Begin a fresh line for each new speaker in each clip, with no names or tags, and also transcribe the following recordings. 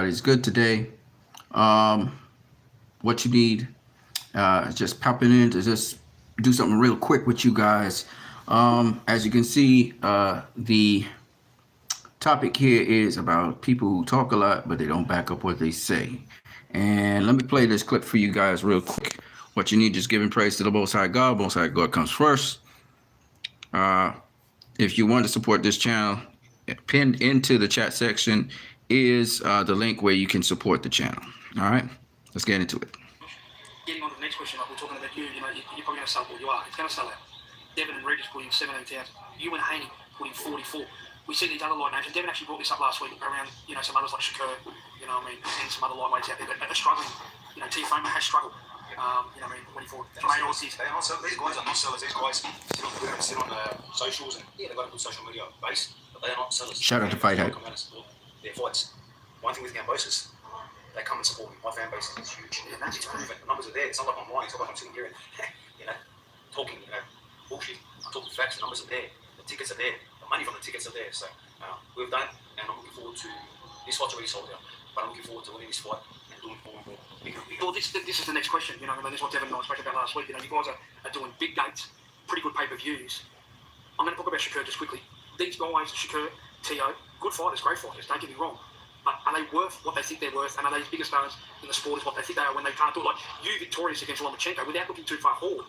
Everybody's good today. Um, what you need, just popping in to just do something real quick with you guys. As you can see, the topic here is about people who talk a lot, but they don't back up what they say. And let me play this clip for you guys real quick. What you need is giving praise to the Most High God. Most High God comes first. Uh, if you want to support this channel, pinned into the chat section is the link where you can support the channel. All right, let's get into it.
Getting on to the next question, like we're talking about you know, you're probably going to sell what you are. It's going to sell out. Devin and Regis put in 17,000. You and Haney put in 44. We see these other light names, and Devin actually brought this up last week around, you know, some others like Shakur, you know what I mean, and some other lightweights out there that are struggling. You know, Tiafoe has struggled. You know what I mean, 24.
These guys are not sellers. These guys sit on socials and they've got a good social media base, but they are not sellers.
Shout out to Fight Hype.
Come out and support their fights. One thing with Gambosis, they come and support me. My fan base is huge. Yeah, it's proven. The numbers are there. It's not like I'm lying. It's not like I'm sitting here and you know talking bullshit. I'm talking facts. The numbers are there. The tickets are there. The money from the tickets are there. So we've done it, and I'm looking forward to this fight's already sold out. But I'm looking forward to winning this fight and doing more and more.
Well, this is the next question. You know, I mean, this is what Devin and I spoke about last week. You know, you guys are doing big dates, pretty good pay-per-views. I'm going to talk about Shakur just quickly. These guys, Shakur, Tio, good fighters, great fighters, don't get me wrong. But are they worth what they think they're worth? And are they as big stars in the sport as what they think they are when they can't do it? Like you, victorious against Lomachenko, without looking too far forward.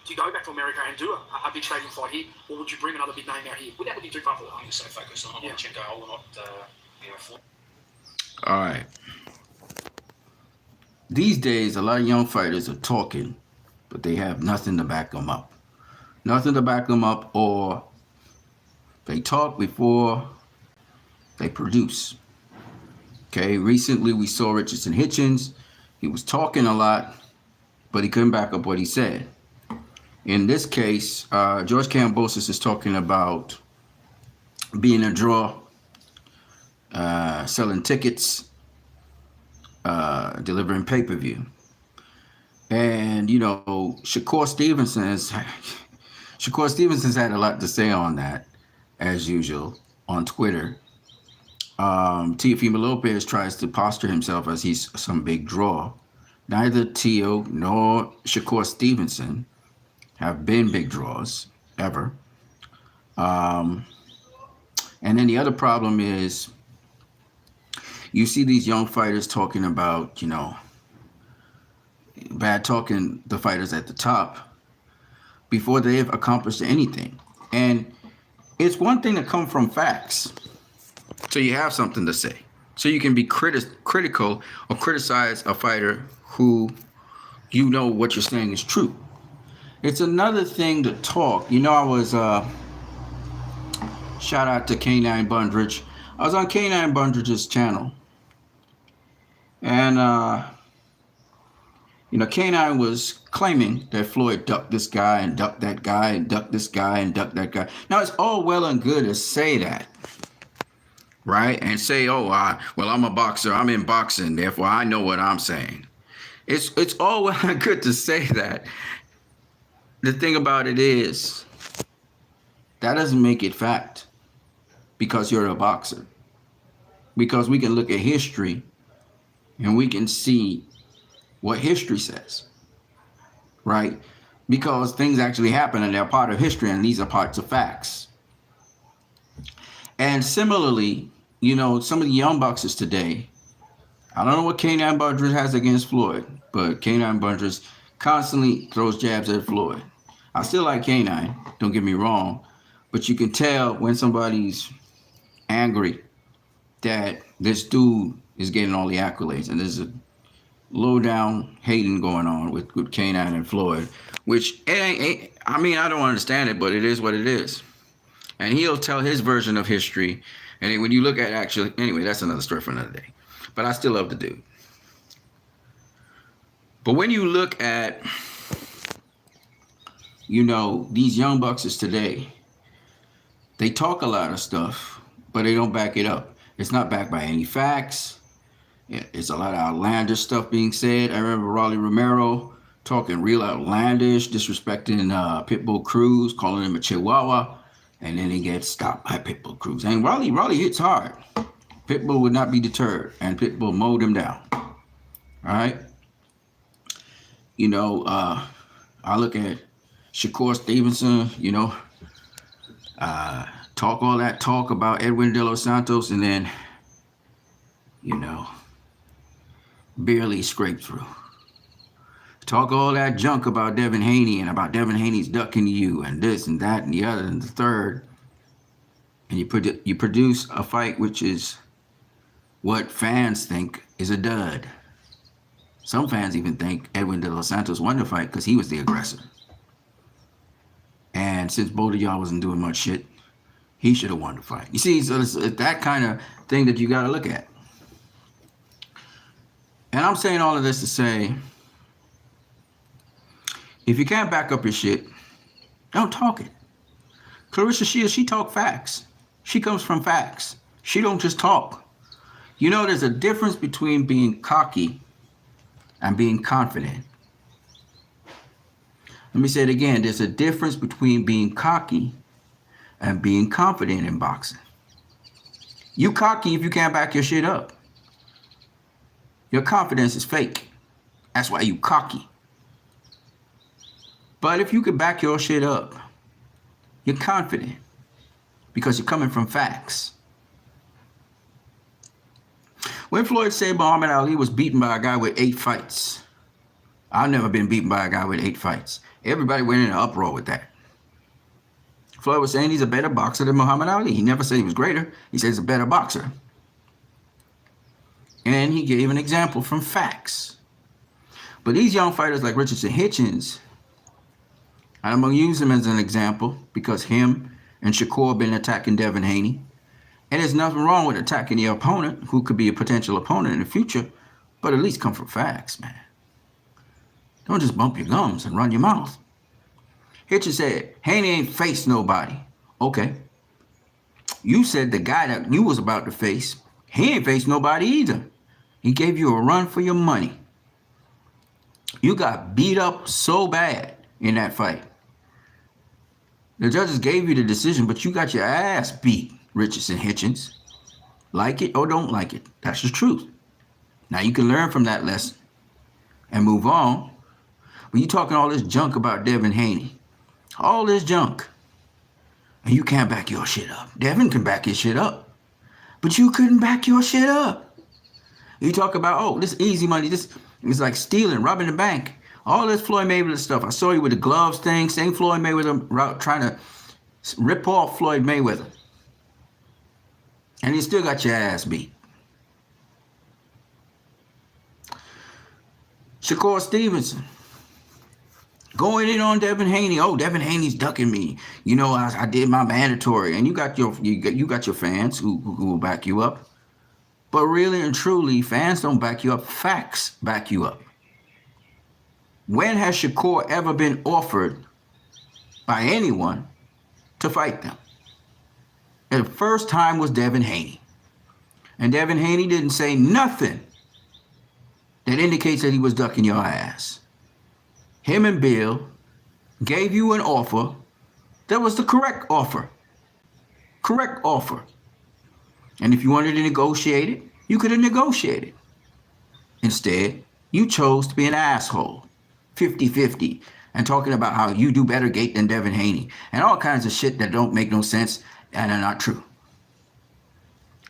Do you go back to America and do a big stadium fight here? Or would you bring another big name out here without looking too far forward?
I'm just so focused on Lomachenko. I will not,
All right. These days, a lot of young fighters are talking, but they have nothing to back them up. Nothing to back them up, or they talk before they produce. Okay, recently we saw Richardson Hitchens. He was talking a lot, but he couldn't back up what he said. In this case, George Kambosos is talking about being a draw, selling tickets, delivering pay-per-view. And, you know, Shakur Stevenson's had a lot to say on that, as usual, on Twitter. Teofimo Lopez tries to posture himself as he's some big draw. Neither Tio nor Shakur Stevenson have been big draws, ever. And then the other problem is you see these young fighters talking about, you know, bad talking the fighters at the top before they've accomplished anything. And it's one thing to come from facts. So you have something to say. So you can be critical or criticize a fighter who you know what you're saying is true. It's another thing to talk. You know, I was, shout out to K9 Bundridge. I was on K9 Bundridge's channel. And, you know, K9 was claiming that Floyd ducked this guy and ducked that guy and ducked this guy and ducked that guy. Now, it's all well and good to say that. Right? And say, oh, well, I'm a boxer. I'm in boxing. Therefore, I know what I'm saying. It's all well and good to say that. The thing about it is, that doesn't make it fact because you're a boxer. Because we can look at history and we can see what history says. Right? Because things actually happen and they're part of history and these are parts of facts. And similarly, you know, some of the young boxers today, I don't know what K9 Bundridge has against Floyd, but K9 Bundridge constantly throws jabs at Floyd. I still like K9, don't get me wrong, but you can tell when somebody's angry that this dude is getting all the accolades, and there's a low down hating going on with K9 and Floyd, which I mean, I don't understand it, but it is what it is. And he'll tell his version of history. And when you look at actually, anyway, that's another story for another day. But I still love the dude. But when you look at, you know, these young boxers today, they talk a lot of stuff, but they don't back it up. It's not backed by any facts. It's a lot of outlandish stuff being said. I remember Rolly Romero talking real outlandish, disrespecting Pitbull Cruz, calling him a chihuahua. And then he gets stopped by Pitbull Cruz. And Rolly hits hard. Pitbull would not be deterred, and Pitbull mowed him down. All right. You know, I look at Shakur Stevenson, you know, talk all that talk about Edwin De Los Santos, and then, you know, barely scraped through. Talk all that junk about Devin Haney and about Devin Haney's ducking you and this and that and the other and the third, and you produce a fight which is what fans think is a dud. Some fans even think Edwin De Los Santos won the fight because he was the aggressor. And since both of y'all wasn't doing much shit, he should have won the fight. You see, so it's that kind of thing that you got to look at. And I'm saying all of this to say, if you can't back up your shit, don't talk it. Claressa Shields, she talk facts. She comes from facts. She don't just talk. You know, there's a difference between being cocky and being confident. Let me say it again. There's a difference between being cocky and being confident in boxing. You cocky if you can't back your shit up. Your confidence is fake. That's why you cocky. But if you can back your shit up, you're confident because you're coming from facts. When Floyd said Muhammad Ali was beaten by a guy with 8 fights, I've never been beaten by a guy with 8 fights. Everybody went in an uproar with that. Floyd was saying he's a better boxer than Muhammad Ali. He never said he was greater. He said he's a better boxer. And he gave an example from facts. But these young fighters like Richardson Hitchens, and I'm going to use him as an example because him and Shakur have been attacking Devin Haney. And there's nothing wrong with attacking your opponent, who could be a potential opponent in the future, but at least come from facts, man. Don't just bump your gums and run your mouth. Hitchens said, Haney ain't faced nobody. Okay. You said the guy that you was about to face, he ain't faced nobody either. He gave you a run for your money. You got beat up so bad in that fight. The judges gave you the decision, but you got your ass beat, Richardson Hitchens. Like it or don't like it. That's the truth. Now you can learn from that lesson and move on. But you talking all this junk about Devin Haney. All this junk. And you can't back your shit up. Devin can back his shit up. But you couldn't back your shit up. You talk about, oh, this easy money. This is like stealing, robbing the bank. All this Floyd Mayweather stuff. I saw you with the gloves thing. Same Floyd Mayweather route trying to rip off Floyd Mayweather. And you still got your ass beat. Shakur Stevenson. Going in on Devin Haney. Oh, Devin Haney's ducking me. You know, I did my mandatory. And you got your fans who will back you up. But really and truly, fans don't back you up. Facts back you up. When has Shakur ever been offered by anyone to fight them? And the first time was Devin Haney. And Devin Haney didn't say nothing that indicates that he was ducking your ass. Him and Bill gave you an offer that was the correct offer. Correct offer. And if you wanted to negotiate it, you could have negotiated. Instead, you chose to be an asshole. 50-50, and talking about how you do better gate than Devin Haney, and all kinds of shit that don't make no sense and are not true.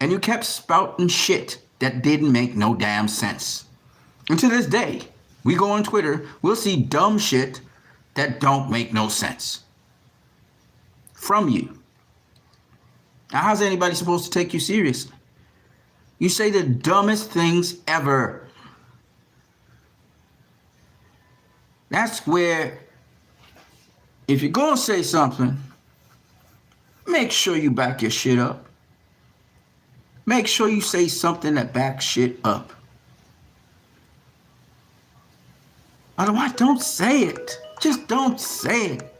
And you kept spouting shit that didn't make no damn sense. And to this day, we go on Twitter, we'll see dumb shit that don't make no sense from you. Now, how's anybody supposed to take you seriously? You say the dumbest things ever. That's where, if you're going to say something, make sure you back your shit up. Make sure you say something that backs shit up. Otherwise, don't say it. Just don't say it.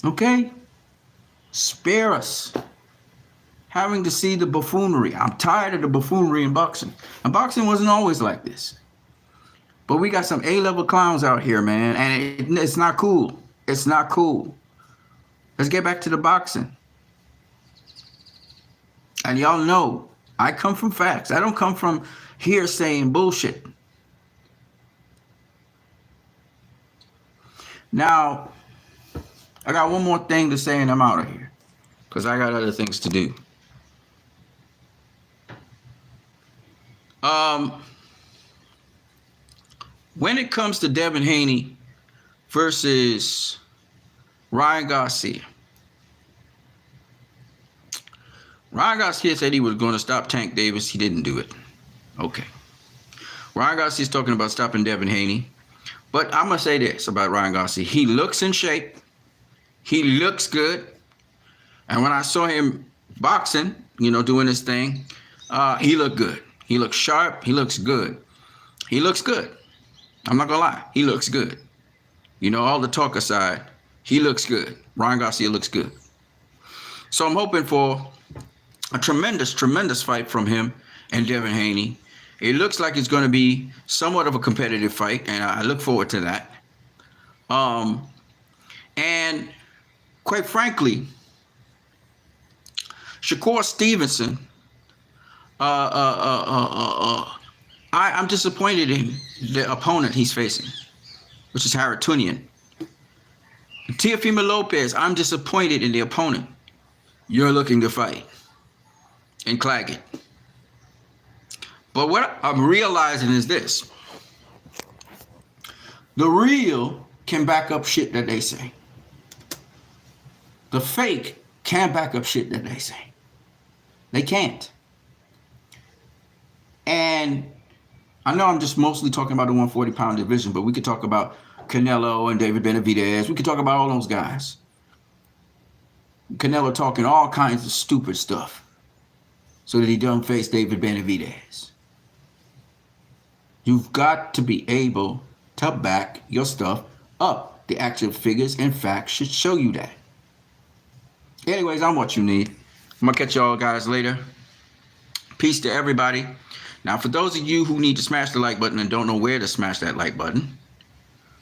Okay? Spare us having to see the buffoonery. I'm tired of the buffoonery in boxing. And boxing wasn't always like this. But we got some A-level clowns out here, man. And it's not cool. It's not cool. Let's get back to the boxing. And y'all know I come from facts. I don't come from hearsay and bullshit. Now, I got one more thing to say and I'm out of here, because I got other things to do. When it comes to Devin Haney versus Ryan Garcia, Ryan Garcia said he was going to stop Tank Davis. He didn't do it. Okay. Ryan Garcia's talking about stopping Devin Haney. But I'm going to say this about Ryan Garcia. He looks in shape. He looks good. And when I saw him boxing, doing his thing, he looked good. He looks sharp. He looks good. He looks good. I'm not going to lie. He looks good. All the talk aside, he looks good. Ryan Garcia looks good. So I'm hoping for a tremendous, tremendous fight from him and Devin Haney. It looks like it's going to be somewhat of a competitive fight, and I look forward to that. And quite frankly, Shakur Stevenson, I'm disappointed in the opponent he's facing, which is Haratunian. Teofimo Lopez, I'm disappointed in the opponent you're looking to fight in Claggett. But what I'm realizing is this. The real can back up shit that they say. The fake can't back up shit that they say. They can't. And I know I'm just mostly talking about the 140-pound division, but we could talk about Canelo and David Benavidez. We could talk about all those guys. Canelo talking all kinds of stupid stuff so that he don't face David Benavidez. You've got to be able to back your stuff up. The actual figures and facts should show you that. Anyways, I'm what you need. I'm going to catch y'all guys later. Peace to everybody. Now, for those of you who need to smash the like button and don't know where to smash that like button,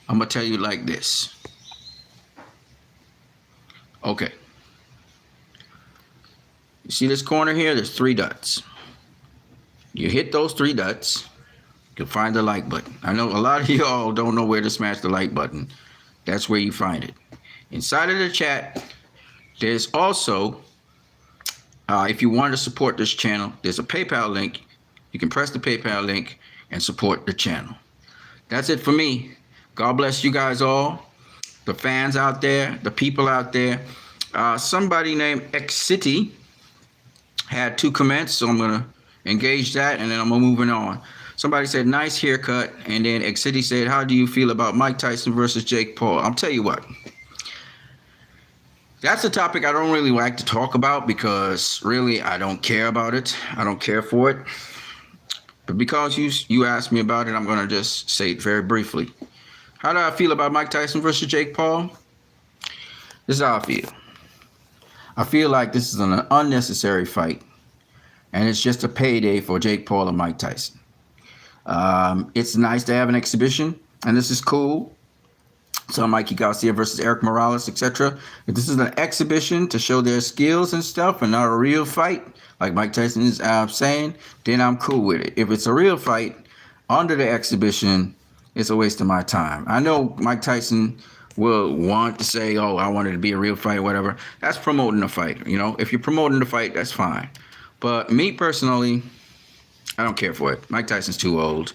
I'm going to tell you like this. Okay. You see this corner here? There's 3 dots. You hit those 3 dots. You'll find the like button. I know a lot of y'all don't know where to smash the like button. That's where you find it. Inside of the chat, there's also, if you want to support this channel, there's a PayPal link. You can press the PayPal link and support the channel. That's it for me. God bless you guys all. The fans out there, the people out there. Somebody named X City had 2 comments, so I'm going to engage that, and then I'm moving on. Somebody said, nice haircut. And then X City said, how do you feel about Mike Tyson versus Jake Paul? I'll tell you what. That's a topic I don't really like to talk about because really I don't care about it. I don't care for it. But because you asked me about it, I'm going to just say it very briefly. How do I feel about Mike Tyson versus Jake Paul? This is how I feel. I feel like this is an unnecessary fight. And it's just a payday for Jake Paul and Mike Tyson. It's nice to have an exhibition, and this is cool. So Mikey Garcia versus Eric Morales, etc. If this is an exhibition to show their skills and stuff and not a real fight, like Mike Tyson is saying, then I'm cool with it. If it's a real fight under the exhibition, it's a waste of my time. I know Mike Tyson will want to say, oh, I wanted it to be a real fight, whatever. That's promoting a fight. If you're promoting the fight, that's fine. But me personally, I don't care for it. Mike Tyson's too old.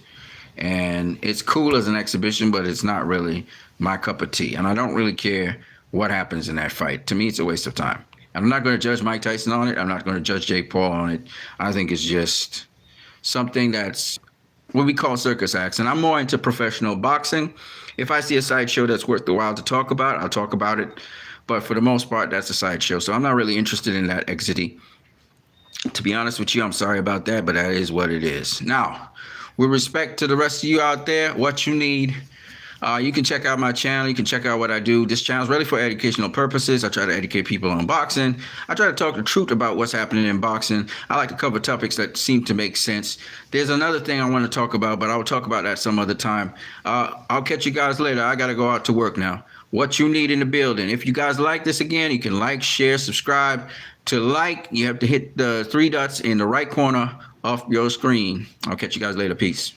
And it's cool as an exhibition, but it's not really my cup of tea. And I don't really care what happens in that fight. To me, it's a waste of time. I'm not going to judge Mike Tyson on it. I'm not going to judge Jake Paul on it. I think it's just something that's what we call circus acts. And I'm more into professional boxing. If I see a sideshow that's worth the while to talk about, I'll talk about it. But for the most part, that's a sideshow. So I'm not really interested in that exit. To be honest with you, I'm sorry about that, but that is what it is. Now, with respect to the rest of you out there, what you need, you can check out my channel. You can check out what I do. This channel is really for educational purposes. I try to educate people on boxing. I try to talk the truth about what's happening in boxing. I like to cover topics that seem to make sense. There's another thing I want to talk about, but I'll talk about that some other time. I'll catch you guys later. I got to go out to work now. what you need in the building. If you guys like this, again, you can like, share, subscribe. To like, you have to hit the 3 dots in the right corner of your screen. I'll catch you guys later. Peace.